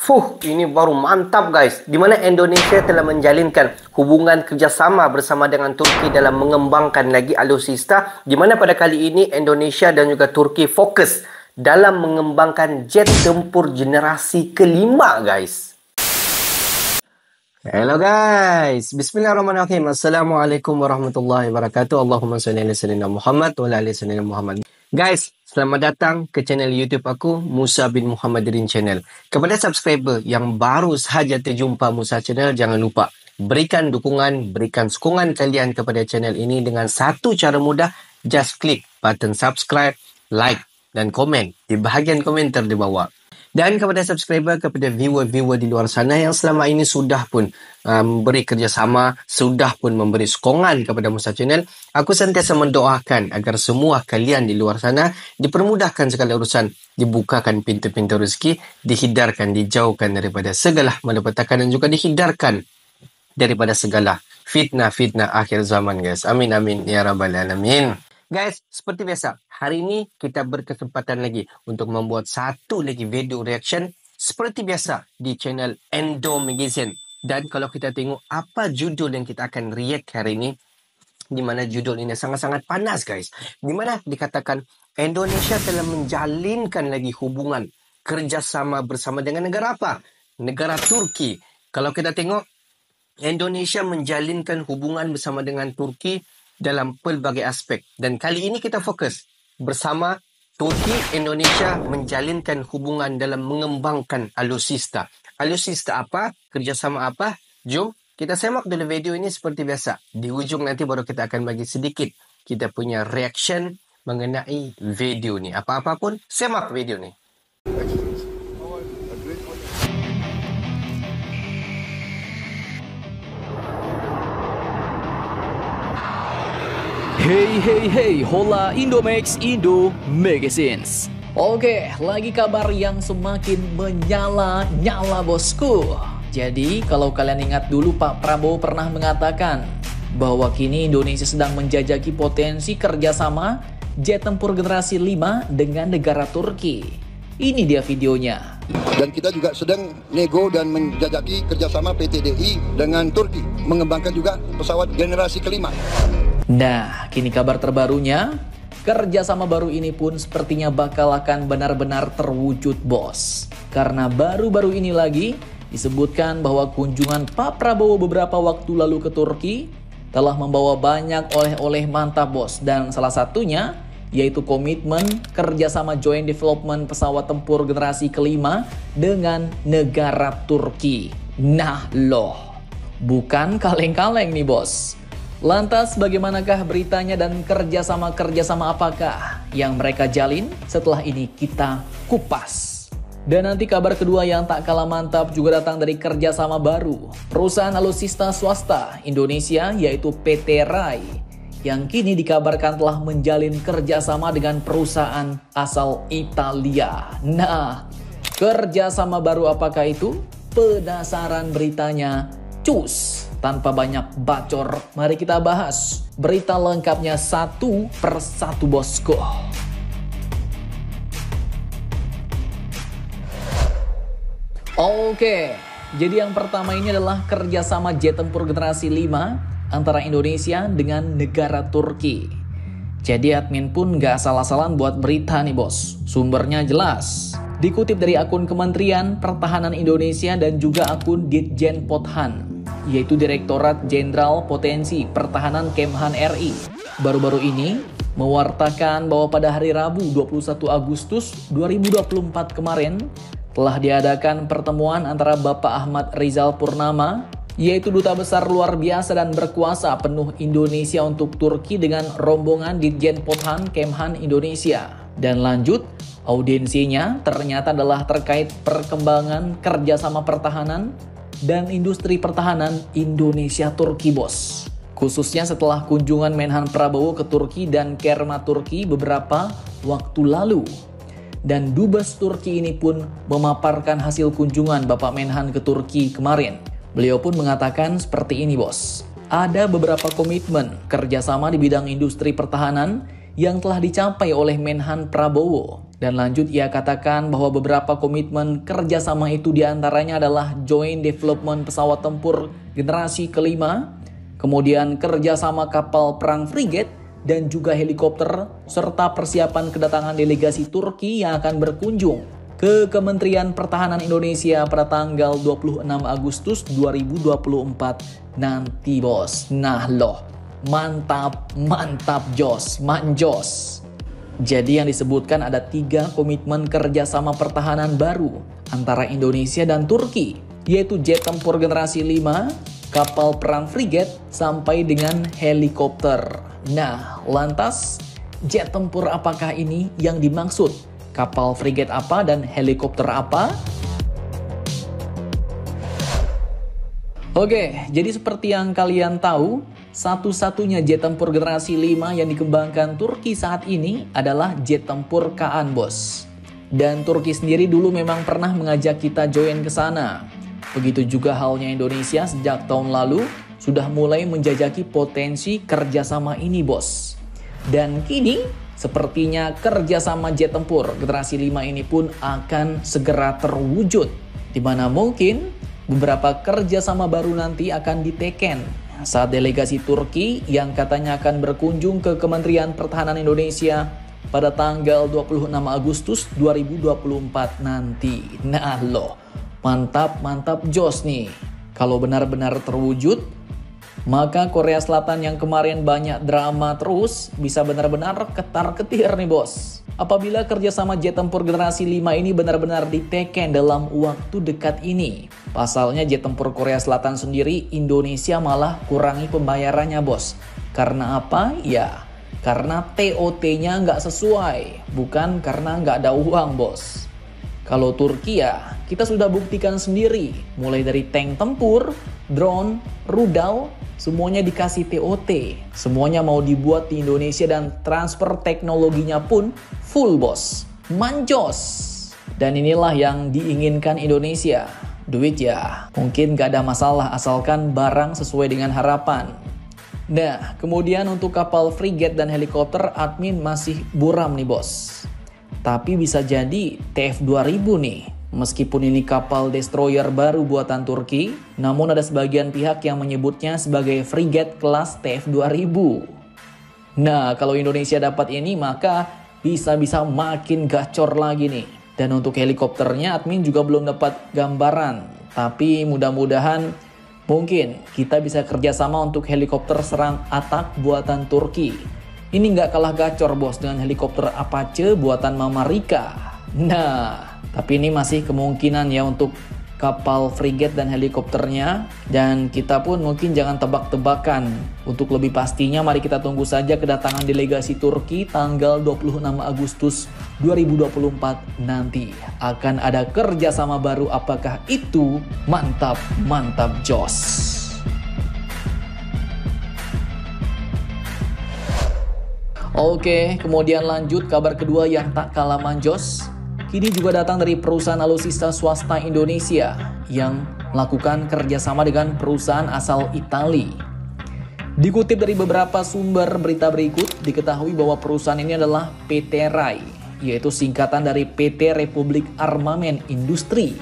Ini baru mantap guys, di mana Indonesia telah menjalinkan hubungan kerjasama bersama dengan Turki dalam mengembangkan lagi alutsista, di mana pada kali ini Indonesia dan juga Turki fokus dalam mengembangkan jet tempur generasi kelima guys. Hello guys, bismillahirrahmanirrahim. Assalamualaikum warahmatullahi wabarakatuh. Allahumma salli ala sayyidina Muhammad wa ala ali sayyidina Muhammad. Guys, selamat datang ke channel YouTube aku, Musa bin Muhammadirin Channel. Kepada subscriber yang baru sahaja terjumpa Musa Channel, jangan lupa berikan dukungan, berikan sokongan kalian kepada channel ini dengan satu cara mudah. Just klik button subscribe, like dan komen di bahagian komentar di bawah. Dan kepada subscriber, kepada viewer-viewer di luar sana yang selama ini sudah pun memberi kerjasama, sudah pun memberi sokongan kepada Musa Channel, aku sentiasa mendoakan agar semua kalian di luar sana dipermudahkan segala urusan, dibukakan pintu-pintu rezeki, dihindarkan, dijauhkan daripada segala malapetaka dan juga dihindarkan daripada segala fitnah-fitnah akhir zaman guys. Amin amin ya rabbal alamin. Guys, seperti biasa, hari ini kita berkesempatan lagi untuk membuat satu lagi video reaction seperti biasa di channel Endo Magazine. Dan kalau kita tengok apa judul yang kita akan react hari ini, di mana judul ini sangat-sangat panas guys. Di mana dikatakan Indonesia telah menjalinkan lagi hubungan kerjasama bersama dengan negara apa? Negara Turki. Kalau kita tengok, Indonesia menjalinkan hubungan bersama dengan Turki dalam pelbagai aspek. Dan kali ini kita fokus bersama Turki, Indonesia menjalinkan hubungan dalam mengembangkan alutsista. Alutsista apa? Kerjasama apa? Jom kita semak dulu video ini seperti biasa. Di ujung nanti baru kita akan bagi sedikit kita punya reaction mengenai video ni. Apa-apa pun, semak video ni. Hey, hola Indomax Indo Magazines. Oke, lagi kabar yang semakin menyala-nyala bosku. Jadi, kalau kalian ingat dulu Pak Prabowo pernah mengatakan bahwa kini Indonesia sedang menjajaki potensi kerjasama jet tempur generasi 5 dengan negara Turki. Ini dia videonya. Dan kita juga sedang nego dan menjajaki kerjasama PT.DI dengan Turki, mengembangkan juga pesawat generasi kelima. Nah, kini kabar terbarunya, kerjasama baru ini pun sepertinya bakal akan benar-benar terwujud bos. Karena baru-baru ini lagi disebutkan bahwa kunjungan Pak Prabowo beberapa waktu lalu ke Turki telah membawa banyak oleh-oleh mantap bos. Dan salah satunya yaitu komitmen kerjasama joint development pesawat tempur generasi kelima dengan negara Turki. Nah loh, bukan kaleng-kaleng nih bos. Lantas bagaimanakah beritanya dan kerjasama apakah yang mereka jalin? Setelah ini kita kupas. Dan nanti kabar kedua yang tak kalah mantap juga datang dari kerjasama baru. Perusahaan alutsista swasta Indonesia yaitu PT RAI yang kini dikabarkan telah menjalin kerjasama dengan perusahaan asal Italia. Nah, kerjasama baru apakah itu? Penasaran beritanya? Cus! Tanpa banyak bacor, mari kita bahas berita lengkapnya satu persatu bosku. Oke, jadi yang pertama ini adalah kerjasama jet tempur generasi 5 antara Indonesia dengan negara Turki. Jadi admin pun gak salah-salahan buat berita nih bos, sumbernya jelas. Dikutip dari akun Kementerian Pertahanan Indonesia dan juga akun Ditjen Pothan, yaitu Direktorat Jenderal Potensi Pertahanan Kemhan RI. Baru-baru ini mewartakan bahwa pada hari Rabu 21 Agustus 2024 kemarin telah diadakan pertemuan antara Bapak Ahmad Rizal Purnama, yaitu Duta Besar Luar Biasa dan Berkuasa Penuh Indonesia untuk Turki dengan rombongan Ditjen Pothan Kemhan Indonesia. Dan lanjut, audiensinya ternyata adalah terkait perkembangan kerjasama pertahanan dan industri pertahanan Indonesia-Turki bos. Khususnya setelah kunjungan Menhan Prabowo ke Turki dan Kerma Turki beberapa waktu lalu. Dan Dubes Turki ini pun memaparkan hasil kunjungan Bapak Menhan ke Turki kemarin. Beliau pun mengatakan seperti ini bos. Ada beberapa komitmen kerjasama di bidang industri pertahanan yang telah dicapai oleh Menhan Prabowo. Dan lanjut ia katakan bahwa beberapa komitmen kerjasama itu diantaranya adalah joint development pesawat tempur generasi kelima, kemudian kerjasama kapal perang frigate dan juga helikopter, serta persiapan kedatangan delegasi Turki yang akan berkunjung ke Kementerian Pertahanan Indonesia pada tanggal 26 Agustus 2024 nanti bos. Nah loh, mantap jos, manjos. Jadi yang disebutkan ada 3 komitmen kerjasama pertahanan baru antara Indonesia dan Turki, yaitu jet tempur generasi 5, kapal perang frigate, sampai dengan helikopter. Nah, lantas jet tempur apakah ini yang dimaksud? Kapal frigate apa dan helikopter apa? Oke, jadi seperti yang kalian tahu, satu-satunya jet tempur generasi 5 yang dikembangkan Turki saat ini adalah jet tempur Kaan, bos. Dan Turki sendiri dulu memang pernah mengajak kita join ke sana. Begitu juga halnya Indonesia sejak tahun lalu sudah mulai menjajaki potensi kerjasama ini, bos. Dan kini sepertinya kerjasama jet tempur generasi 5 ini pun akan segera terwujud, di mana mungkin beberapa kerjasama baru nanti akan diteken saat delegasi Turki yang katanya akan berkunjung ke Kementerian Pertahanan Indonesia pada tanggal 26 Agustus 2024 nanti. Nah loh, mantap jos nih. Kalau benar-benar terwujud, maka Korea Selatan yang kemarin banyak drama terus bisa benar-benar ketar-ketir nih bos. Apabila kerjasama jet tempur generasi 5 ini benar-benar diteken dalam waktu dekat ini. Pasalnya jet tempur Korea Selatan sendiri, Indonesia malah kurangi pembayarannya bos. Karena apa? Ya, karena TOT-nya nggak sesuai, bukan karena nggak ada uang bos. Kalau Turki ya, kita sudah buktikan sendiri. Mulai dari tank tempur, drone, rudal, semuanya dikasih TOT. Semuanya mau dibuat di Indonesia dan transfer teknologinya pun full bos. Manjos. Dan inilah yang diinginkan Indonesia. Duit ya, mungkin gak ada masalah asalkan barang sesuai dengan harapan. Nah, kemudian untuk kapal frigate dan helikopter admin masih buram nih bos. Tapi bisa jadi TF2000 nih. Meskipun ini kapal destroyer baru buatan Turki, namun ada sebagian pihak yang menyebutnya sebagai frigate kelas TF2000. Nah, kalau Indonesia dapat ini maka bisa-bisa makin gacor lagi nih. Dan untuk helikopternya admin juga belum dapat gambaran. Tapi mudah-mudahan mungkin kita bisa kerjasama untuk helikopter serang atak buatan Turki. Ini nggak kalah gacor bos dengan helikopter Apache buatan Mama Rika. Nah, tapi ini masih kemungkinan ya untuk kapal frigate dan helikopternya. Dan kita pun mungkin jangan tebak-tebakan. Untuk lebih pastinya mari kita tunggu saja kedatangan delegasi Turki tanggal 26 Agustus 2024 nanti. Akan ada kerjasama baru, apakah itu? Mantap jos. Oke, kemudian lanjut kabar kedua yang tak kalah manjos. Kini juga datang dari perusahaan alutsista swasta Indonesia yang melakukan kerjasama dengan perusahaan asal Italia. Dikutip dari beberapa sumber berita berikut, diketahui bahwa perusahaan ini adalah PT RAI, yaitu singkatan dari PT Republik Armament Industri.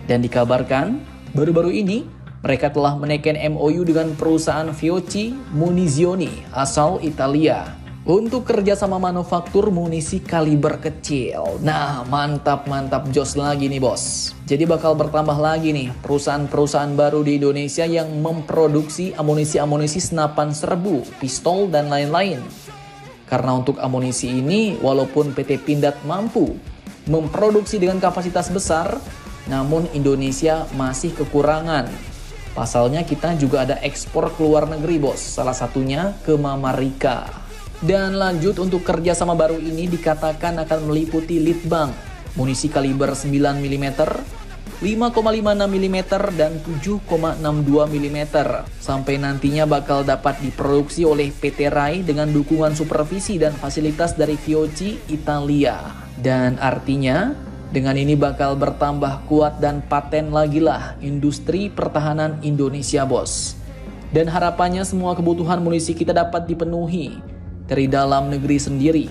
Dan dikabarkan, baru-baru ini mereka telah meneken MOU dengan perusahaan Fiocchi Munizioni asal Italia untuk kerjasama manufaktur munisi kaliber kecil. Nah, mantap jos lagi nih bos. Jadi bakal bertambah lagi nih perusahaan-perusahaan baru di Indonesia yang memproduksi amunisi-amunisi senapan serbu, pistol, dan lain-lain. Karena untuk amunisi ini, walaupun PT Pindad mampu memproduksi dengan kapasitas besar, namun Indonesia masih kekurangan. Pasalnya kita juga ada ekspor ke luar negeri bos, salah satunya ke Mama Rika. Dan lanjut untuk kerjasama baru ini dikatakan akan meliputi Litbang, munisi kaliber 9 mm, 5,56 mm, dan 7,62 mm. Sampai nantinya bakal dapat diproduksi oleh PT RAI dengan dukungan supervisi dan fasilitas dari Fiocchi Italia. Dan artinya dengan ini bakal bertambah kuat dan paten lagi lah industri pertahanan Indonesia bos. Dan harapannya semua kebutuhan munisi kita dapat dipenuhi dari dalam negeri sendiri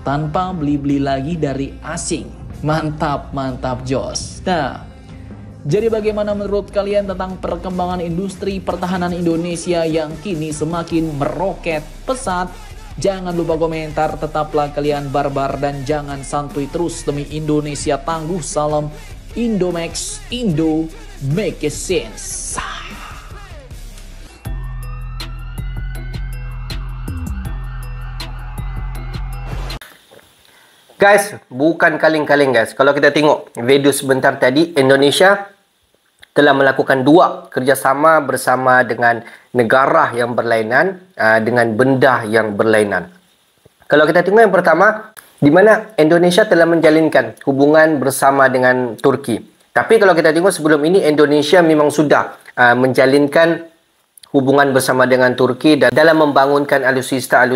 tanpa beli-beli lagi dari asing. Mantap, mantap jos. Nah, jadi bagaimana menurut kalian tentang perkembangan industri pertahanan Indonesia yang kini semakin meroket pesat? Jangan lupa komentar, tetaplah kalian barbar dan jangan santuy terus demi Indonesia tangguh. Salam Indomax, Indo make sense. Guys, bukan kaleng-kaleng guys. Kalau kita tengok video sebentar tadi, Indonesia telah melakukan 2 kerjasama bersama dengan negara yang berlainan dengan benda yang berlainan. Kalau kita tengok yang pertama, di mana Indonesia telah menjalinkan hubungan bersama dengan Turki. Tapi kalau kita tengok sebelum ini, Indonesia memang sudah menjalinkan hubungan bersama dengan Turki dan dalam membangunkan alutsista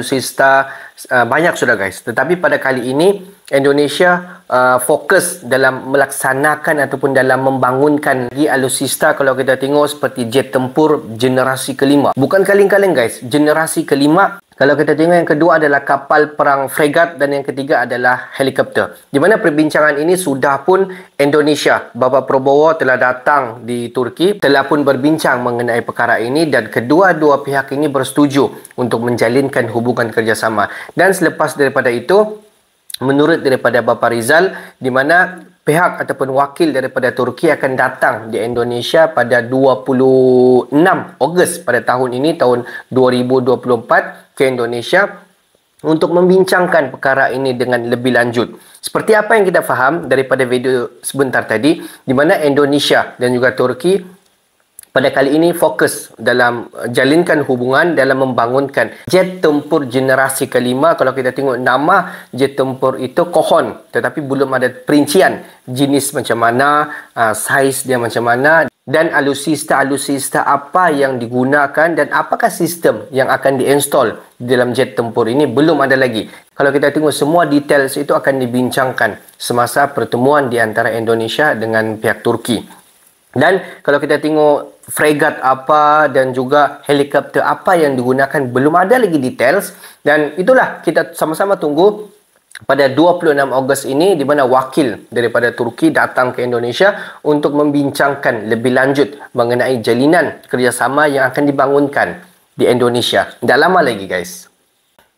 banyak sudah guys. Tetapi pada kali ini Indonesia fokus dalam melaksanakan ataupun dalam membangunkan lagi alutsista. Kalau kita tengok seperti jet tempur generasi kelima. Bukan kaleng-kaleng guys, generasi kelima. Kalau kita tengok yang kedua adalah kapal perang fregat dan yang ketiga adalah helikopter. Di mana perbincangan ini sudah pun Indonesia, Bapak Prabowo telah datang di Turki, telah pun berbincang mengenai perkara ini dan kedua-dua pihak ini bersetuju untuk menjalinkan hubungan kerjasama. Dan selepas daripada itu, menurut daripada Bapak Rizal, di mana pihak ataupun wakil daripada Turki akan datang di Indonesia pada 26 Ogos pada tahun ini, tahun 2024 ke Indonesia untuk membincangkan perkara ini dengan lebih lanjut. Seperti apa yang kita faham daripada video sebentar tadi, di mana Indonesia dan juga Turki pada kali ini fokus dalam jalinkan hubungan dalam membangunkan jet tempur generasi kelima. Kalau kita tengok nama jet tempur itu Kohon, tetapi belum ada perincian jenis macam mana, saiz dia macam mana dan alutsista apa yang digunakan dan apakah sistem yang akan diinstal di dalam jet tempur ini belum ada lagi. Kalau kita tengok semua details itu akan dibincangkan semasa pertemuan di antara Indonesia dengan pihak Turki. Dan kalau kita tengok fregat apa dan juga helikopter apa yang digunakan belum ada lagi details dan itulah kita sama-sama tunggu pada 26 Ogos ini di mana wakil daripada Turki datang ke Indonesia untuk membincangkan lebih lanjut mengenai jalinan kerjasama yang akan dibangunkan di Indonesia. Tak lama lagi guys.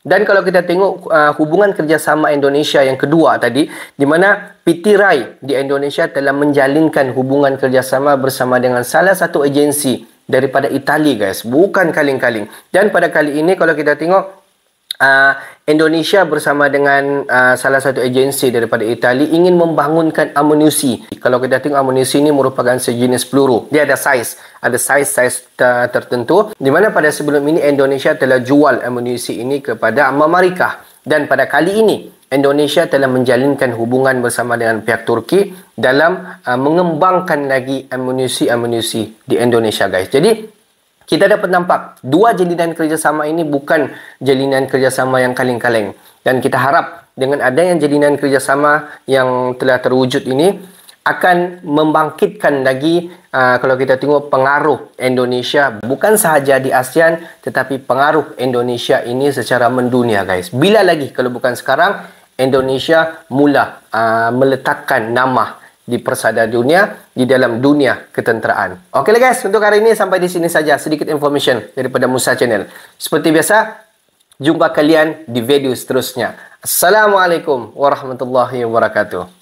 Dan kalau kita tengok hubungan kerjasama Indonesia yang kedua tadi, di mana PT RAI di Indonesia telah menjalinkan hubungan kerjasama bersama dengan salah satu agensi daripada Itali guys. Bukan kaleng-kaleng. Dan pada kali ini kalau kita tengok Indonesia bersama dengan salah satu agensi daripada Itali ingin membangunkan amunisi. Kalau kita tengok amunisi ini merupakan sejenis peluru. Dia ada saiz tertentu. Di mana pada sebelum ini Indonesia telah jual amunisi ini kepada Amerika. Dan pada kali ini Indonesia telah menjalinkan hubungan bersama dengan pihak Turki dalam mengembangkan lagi amunisi di Indonesia guys. Jadi kita dapat nampak dua jalinan kerjasama ini bukan jalinan kerjasama yang kaleng-kaleng. Dan kita harap dengan adanya jalinan kerjasama yang telah terwujud ini akan membangkitkan lagi kalau kita tengok pengaruh Indonesia bukan sahaja di ASEAN tetapi pengaruh Indonesia ini secara mendunia guys. Bila lagi kalau bukan sekarang Indonesia mula meletakkan nama di persada dunia, di dalam dunia ketenteraan. Okeylah guys, untuk hari ini sampai di sini saja sedikit information daripada Musa Channel. Seperti biasa, jumpa kalian di video seterusnya. Assalamualaikum warahmatullahi wabarakatuh.